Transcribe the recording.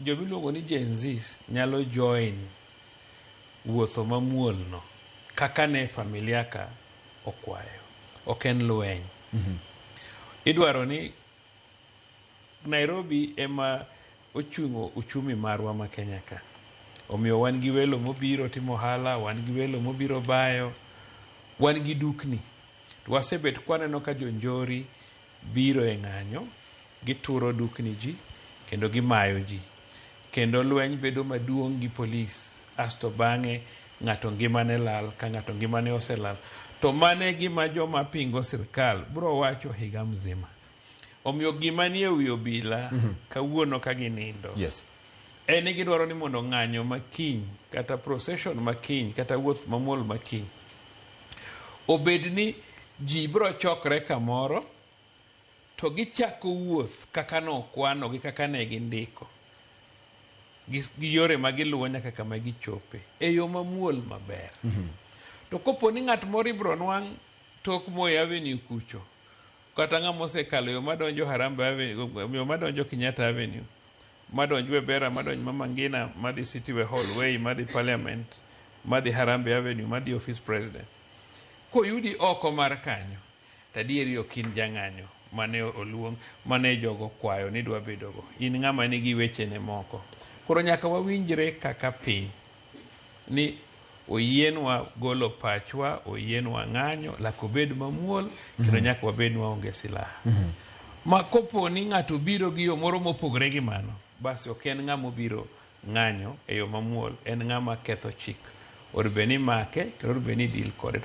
Jomiluongo ni Gen Z nyalo join wuotho mamuol no kaka ne familia ka okwayo. Ok en lweny. Idwaro ni Nairobi ema ochungo uchumi marwa ma Kenya ka. Omiyo wan gi welo mobiro timo ohala, wan gi welo mobiro bayo, wan gi dukni. To wasebet kwaneno ka jonjori biro e ng'anyo, gituro dukni ji, kendo gimayo ji. Kendo lweny bedo maduong' gi polis. Asto bang'e ng'ato ngimane lal, ka ng'ato ngimane oselal. To mane gima joma pingo sirkal bro wacho higa mzima. Omiyo gima nie wi obila kawuono ka ginindo. Yes. Eni gidwaro ni mondo ng'anyo makiny, kata procession makiny, kata wuoth mamuol makiny, obed ni ji bro chokre kamoro, to gichako wuoth kaka no kwano gi kaka ne gindiko. Gi yore ma giluwo nyaka kama gichope. E yo mamuol maber. To kopo ni ng'at moro ibro nwang' tok Moi Avenue kucho, kata ng'ama osekalo yo madonjo Harambee Avenue, yo madonjo Kenyatta Avenue, madonjo Webera, madonjo Mama Ngina, madhi City Hallway, madhi Parliament, madhi Harambee Avenue, madhi Office President. Koyudi oko mar kanyo, tadieri okin jang'anyo mane oluong, mane jogo kwayo ni dwa bedogo. In ng'ama nigi wechene moko. Koro nyaka wawinjre kaka piny ni oyienwa golo pachwa, oyienwa ng'anyo, lako bed mamuol, kendo nyaka wabed waonge silaha. Ma kopo ni ng'ato biro gi yo moro mopogre gi mano, basi ok en ng'ama biro ng'anyo e yo mamuol, en ng'ama ketho chik. Orbe ni make, kendo orbe ni deal kode.